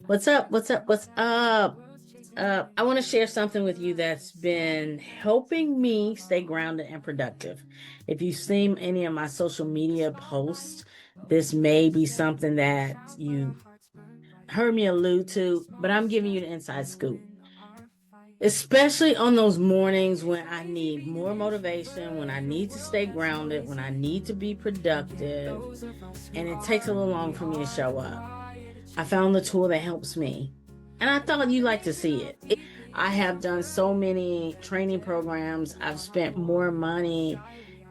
What's up? What's up? What's up? I want to share something with you that's been helping me stay grounded and productive. If you've seen any of my social media posts, this may be something that you heard me allude to, but I'm giving you the inside scoop. Especially on those mornings when I need more motivation, when I need to stay grounded, when I need to be productive, and it takes a little long for me to show up. I found the tool that helps me, and I thought you'd like to see it. I have done so many training programs. I've spent more money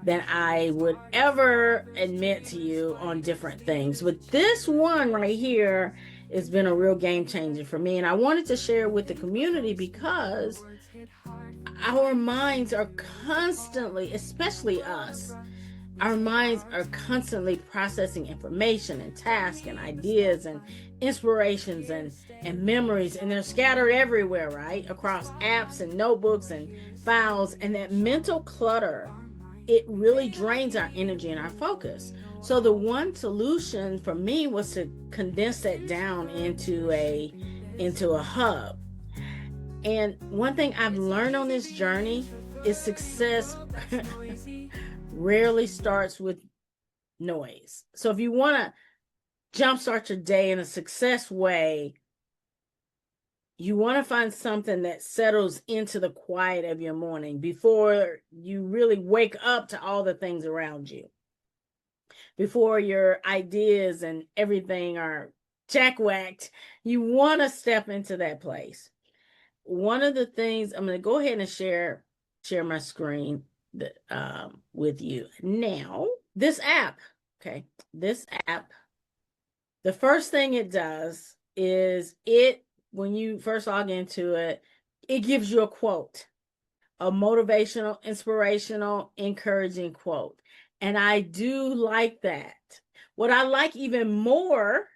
than I would ever admit to you on different things. But this one right here has been a real game changer for me. And I wanted to share it with the community because our minds are constantly, especially us, our minds are constantly processing information and tasks and ideas and inspirations and memories, and they're scattered everywhere, right? Across apps and notebooks and files. And that mental clutter, it really drains our energy and our focus. So the one solution for me was to condense that down into a hub. And one thing I've learned on this journey is success rarely starts with noise. So if you want to jumpstart your day in a success way, you want to find something that settles into the quiet of your morning before you really wake up to all the things around you, before your ideas and everything are jack-whacked. You want to step into that place. One of the things, I'm going to go ahead and share my screen with you now. This app, the first thing it does is when you first log into it, it gives you a quote, a motivational, inspirational, encouraging quote. And I do like that. What I like even more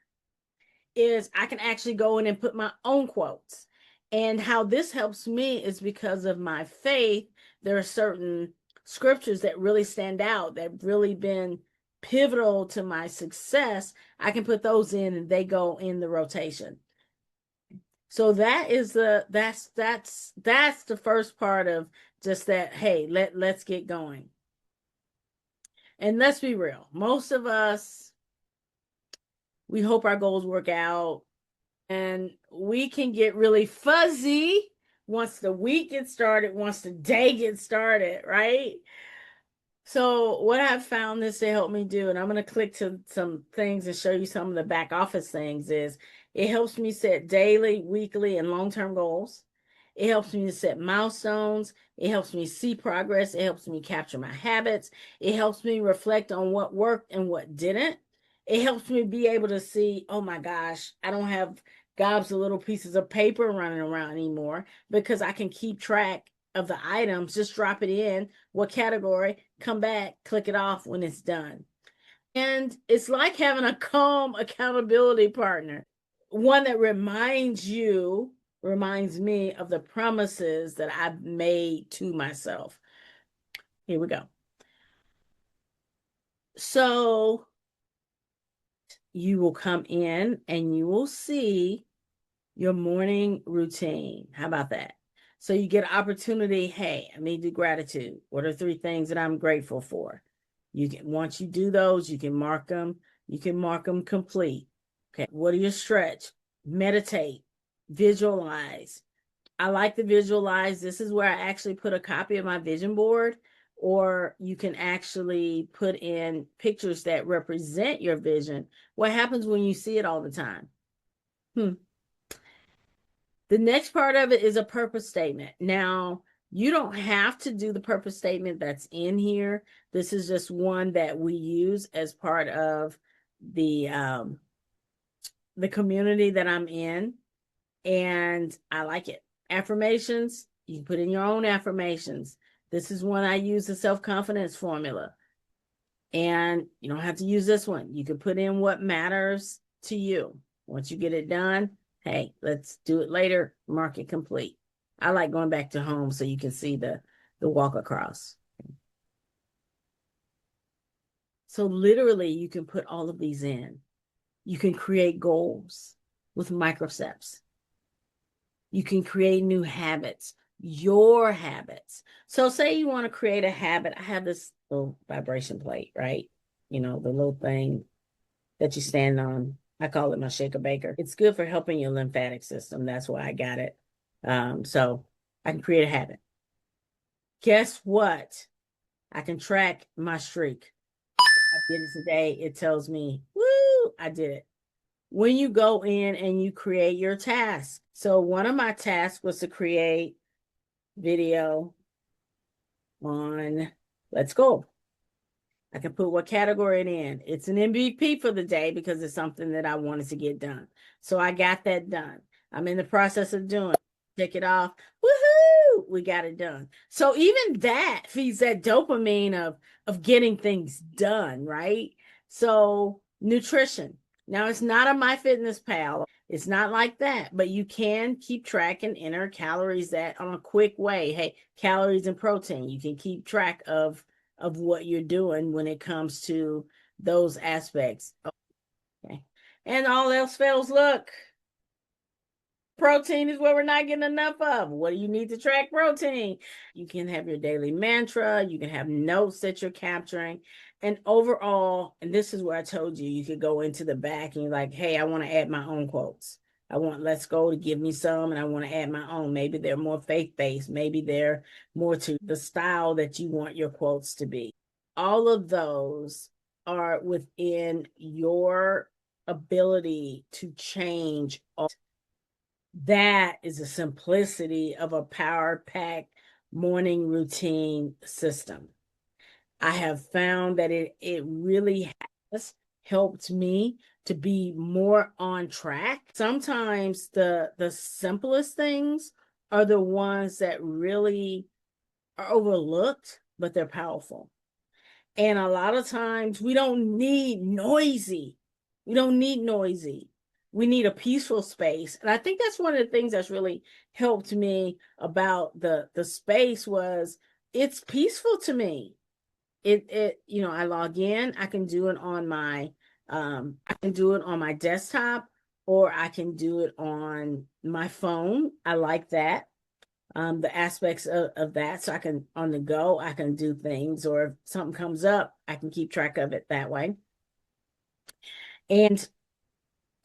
is I can actually go in and put my own quotes. And how this helps me is because of my faith. There are certain scriptures that really stand out, that really been pivotal to my success. I can put those in and they go in the rotation. So that is that's the first part of just that. Hey, let's get going. And let's be real. Most of us, we hope our goals work out, and we can get really fuzzy once the week gets started, once the day gets started, right? So what I've found this to help me do, and I'm going to click to some things and show you some of the back office things, is it helps me set daily, weekly, and long-term goals. It helps me to set milestones. It helps me see progress. It helps me capture my habits. It helps me reflect on what worked and what didn't. It helps me be able to see, oh my gosh, I don't have gobs of little pieces of paper running around anymore, because I can keep track of the items, just drop it in, what category, come back, click it off when it's done. And it's like having a calm accountability partner, one that reminds me of the promises that I've made to myself. Here we go. So you will come in and you will see your morning routine. How about that? So you get an opportunity. Hey, I need to do gratitude. What are 3 things that I'm grateful for? Once you do those, you can mark them. You can mark them complete. Okay. What are your stretch? Meditate, visualize. I like to visualize. This is where I actually put a copy of my vision board, or you can actually put in pictures that represent your vision. What happens when you see it all the time? The next part of it is a purpose statement. Now, you don't have to do the purpose statement that's in here. This is just one that we use as part of the community that I'm in, and I like it. Affirmations, you can put in your own affirmations. This is one I use, the self-confidence formula. And you don't have to use this one. You can put in what matters to you. Once you get it done, hey, let's do it later, mark it complete. I like going back to home so you can see the walk across. So literally you can put all of these in. You can create goals with micro steps. You can create new habits, your habits. So say you want to create a habit. I have this little vibration plate, right? You know, the little thing that you stand on. I call it my shaker baker. It's good for helping your lymphatic system. That's why I got it. So I can create a habit. Guess what? I can track my streak. I did it today. It tells me, woo, I did it. When you go in and you create your task. So one of my tasks was to create video on Let's Go. I can put what category it in. It's an MVP for the day because it's something that I wanted to get done. So I got that done. I'm in the process of doing it. Check it off. Woohoo! We got it done. So even that feeds that dopamine of getting things done, right? So nutrition. Now it's not a MyFitnessPal. It's not like that, but you can keep track and enter calories that on a quick way. Hey, calories and protein. You can keep track of what you're doing when it comes to those aspects. Okay. And all else fails, look, protein is what we're not getting enough of. What do you need to track protein? You can have your daily mantra, you can have notes that you're capturing. And overall, and this is where I told you, you could go into the back and you're like, hey, I want to add my own quotes. I want Let's Go to give me some, and I want to add my own. Maybe they're more faith-based. Maybe they're more to the style that you want your quotes to be. All of those are within your ability to change. That is the simplicity of a power-packed morning routine system. I have found that it really has helped me to be more on track. Sometimes the simplest things are the ones that really are overlooked, but they're powerful. And a lot of times we don't need noisy. We don't need noisy. We need a peaceful space. And I think that's one of the things that's really helped me about the space was it's peaceful to me. It you know, I log in, I can do it on my desktop, or I can do it on my phone. I like that. The aspects of that. So I can, on the go, I can do things, or if something comes up, I can keep track of it that way. And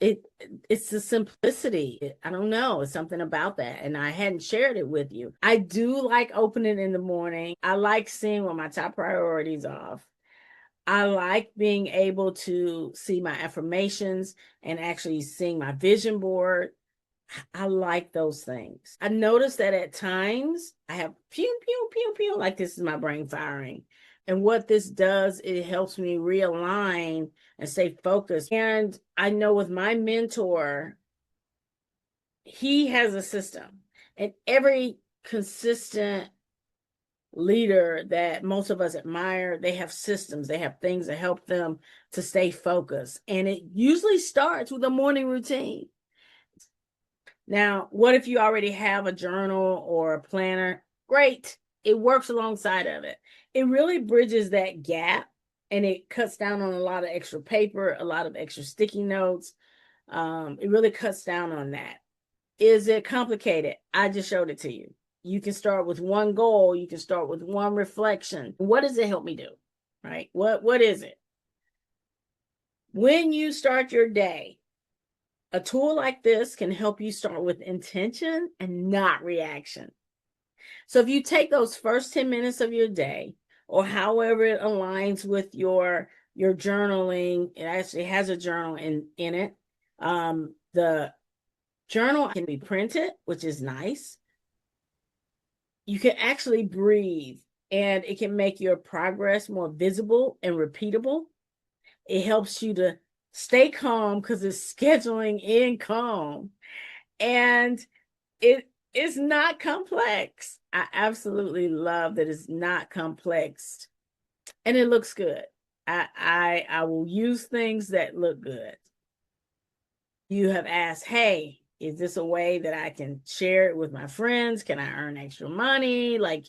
it's the simplicity. I don't know. It's something about that. And I hadn't shared it with you. I do like opening in the morning. I like seeing what my top priorities are. I like being able to see my affirmations and actually seeing my vision board. I like those things. I notice that at times I have pew, pew, pew, pew, like this is my brain firing. And what this does, it helps me realign and stay focused. And I know with my mentor, he has a system. And every consistent leader that most of us admire, they have systems, they have things that help them to stay focused. And it usually starts with a morning routine. Now, what if you already have a journal or a planner? Great. It works alongside of it. It really bridges that gap, and it cuts down on a lot of extra paper, a lot of extra sticky notes. It really cuts down on that. Is it complicated? I just showed it to you. You can start with one goal. You can start with one reflection. What does it help me do? Right? What is it? When you start your day, a tool like this can help you start with intention and not reaction. So if you take those first 10 minutes of your day, or however it aligns with your journaling, it actually has a journal in it. The journal can be printed, which is nice. You can actually breathe, and it can make your progress more visible and repeatable. It helps you to stay calm because it's scheduling in calm, and it is not complex. I absolutely love that it's not complex, and it looks good. I will use things that look good. You have asked, hey, is this a way that I can share it with my friends? Can I earn extra money? Like,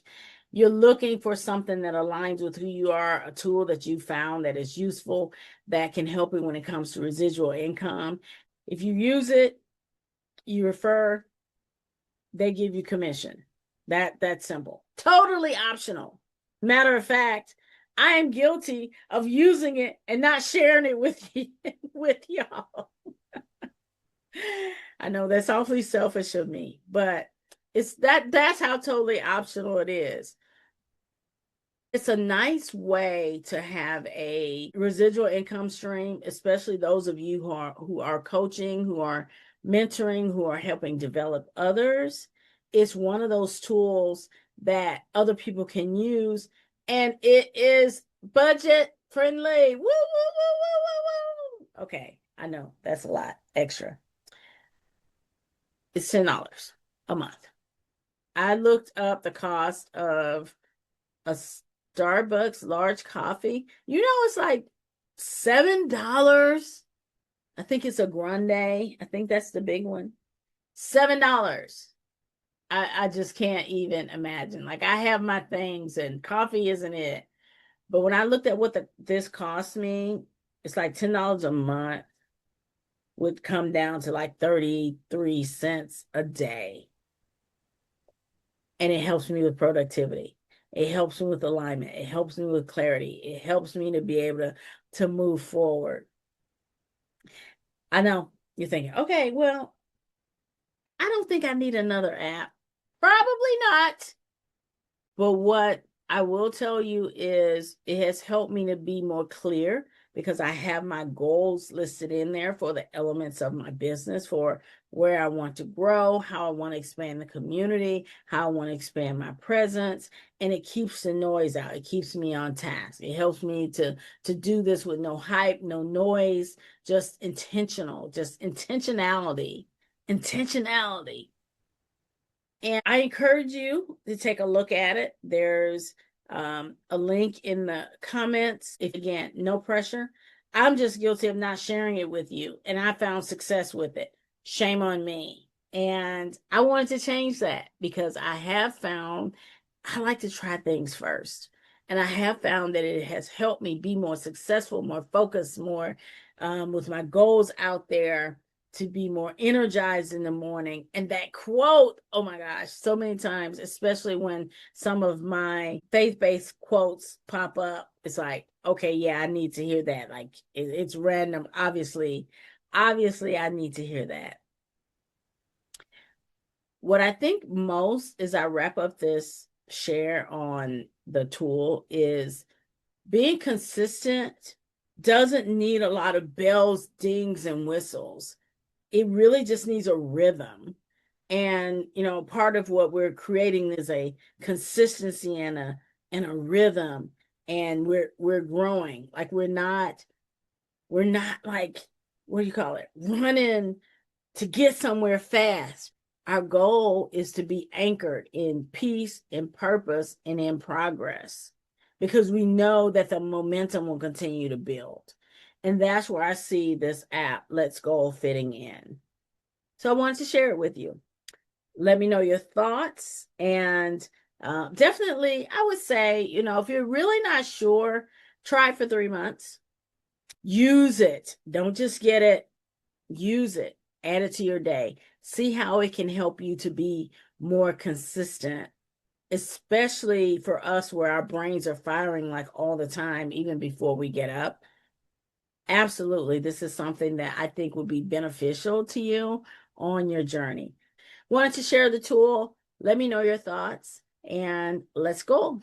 You're looking for something that aligns with who you are, a tool that you found that is useful, that can help you when it comes to residual income. If you use it, you refer, they give you commission. That's simple. Totally optional. Matter of fact, I am guilty of using it and not sharing it with you, with y'all. I know that's awfully selfish of me, but that's how totally optional it is. It's a nice way to have a residual income stream, especially those of you who are coaching, who are mentoring, who are helping develop others. It's one of those tools that other people can use, and it is budget friendly. Woo, woo, woo, woo, woo, woo. Okay, I know that's a lot extra. It's $10 a month. I looked up the cost of a Starbucks large coffee. You know, it's like $7. I think it's a grande. I think that's the big one. $7. I just can't even imagine. Like, I have my things and coffee isn't it. But when I looked at what this cost me, it's like $10 a month would come down to like 33 cents a day. And it helps me with productivity. It helps me with alignment. It helps me with clarity. It helps me to be able to move forward. I know you're thinking, okay, well, I don't think I need another app. Probably not. But what I will tell you is it has helped me to be more clear because I have my goals listed in there for the elements of my business, for where I want to grow, how I want to expand the community, how I want to expand my presence, and it keeps the noise out. It keeps me on task. It helps me to do this with no hype, no noise, just intentional, just intentionality. Intentionality. And I encourage you to take a look at it. There's a link in the comments. If again, no pressure. I'm just guilty of not sharing it with you, and I found success with it. Shame on me. And I wanted to change that because I have found I like to try things first. And I have found that it has helped me be more successful, more focused, more with my goals out there, to be more energized in the morning. And that quote, oh my gosh, so many times, especially when some of my faith-based quotes pop up, it's like, okay, yeah, I need to hear that. Like it's random. Obviously, I need to hear that. What I think most as I wrap up this share on the tool is being consistent doesn't need a lot of bells, dings, and whistles. It really just needs a rhythm. And part of what we're creating is a consistency and a rhythm, and we're growing. Like we're not like, what do you call it, running to get somewhere fast. Our goal is to be anchored in peace, in purpose, and in progress, because we know that the momentum will continue to build. And that's where I see this app, Let's Go, fitting in. So I wanted to share it with you. Let me know your thoughts. And definitely, I would say, if you're really not sure, try it for 3 months. Use it. Don't just get it. Use it. Add it to your day. See how it can help you to be more consistent, especially for us where our brains are firing like all the time, even before we get up. Absolutely. This is something that I think would be beneficial to you on your journey. Wanted to share the tool. Let me know your thoughts, and let's go.